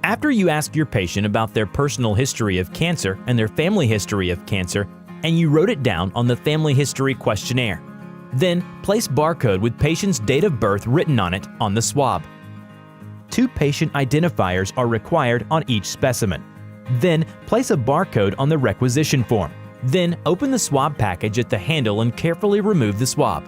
After you ask your patient about their personal history of cancer and their family history of cancer, and you wrote it down on the family history questionnaire, then place barcode with patient's date of birth written on it on the swab. 2 patient identifiers are required on each specimen. Then place a barcode on the requisition form. Then open the swab package at the handle and carefully remove the swab.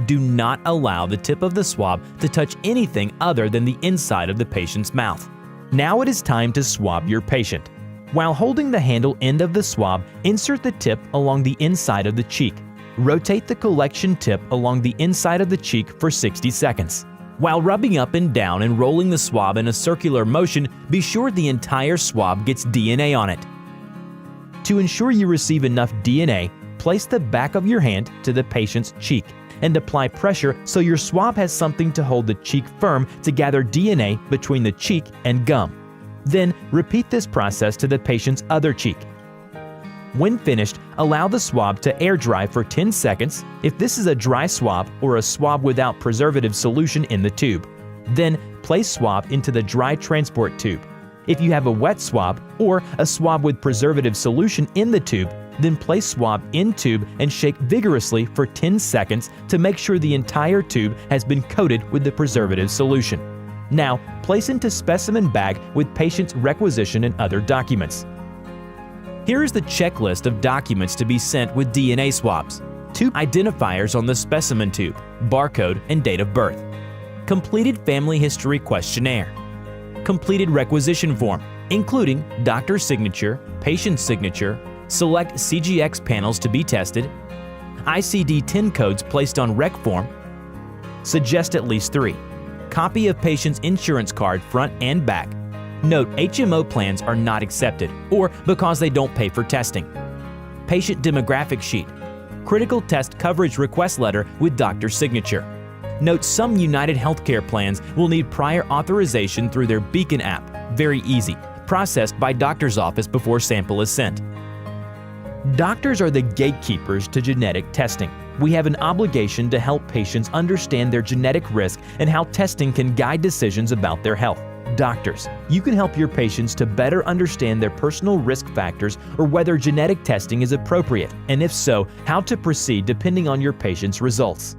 Do not allow the tip of the swab to touch anything other than the inside of the patient's mouth. Now it is time to swab your patient. While holding the handle end of the swab, insert the tip along the inside of the cheek. Rotate the collection tip along the inside of the cheek for 60 seconds. While rubbing up and down and rolling the swab in a circular motion, be sure the entire swab gets DNA on it. To ensure you receive enough DNA, place the back of your hand to the patient's cheek and apply pressure so your swab has something to hold the cheek firm to gather DNA between the cheek and gum. Then repeat this process to the patient's other cheek. When finished, allow the swab to air dry for 10 seconds if this is a dry swab or a swab without preservative solution in the tube. Then place swab into the dry transport tube. If you have a wet swab or a swab with preservative solution in the tube, then place swab in tube and shake vigorously for 10 seconds to make sure the entire tube has been coated with the preservative solution. Now, place into specimen bag with patient's requisition and other documents. Here is the checklist of documents to be sent with DNA swabs. 2 identifiers on the specimen tube, barcode and date of birth. Completed family history questionnaire. Completed requisition form, including doctor's signature, patient's signature, select CGX panels to be tested, ICD-10 codes placed on rec form, suggest at least 3, copy of patient's insurance card front and back. Note HMO plans are not accepted or because they don't pay for testing. Patient demographic sheet, critical test coverage request letter with doctor's signature. Note some United Healthcare plans will need prior authorization through their Beacon app, very easy, processed by doctor's office before sample is sent. Doctors are the gatekeepers to genetic testing. We have an obligation to help patients understand their genetic risk and how testing can guide decisions about their health. Doctors, you can help your patients to better understand their personal risk factors or whether genetic testing is appropriate, and if so, how to proceed depending on your patient's results.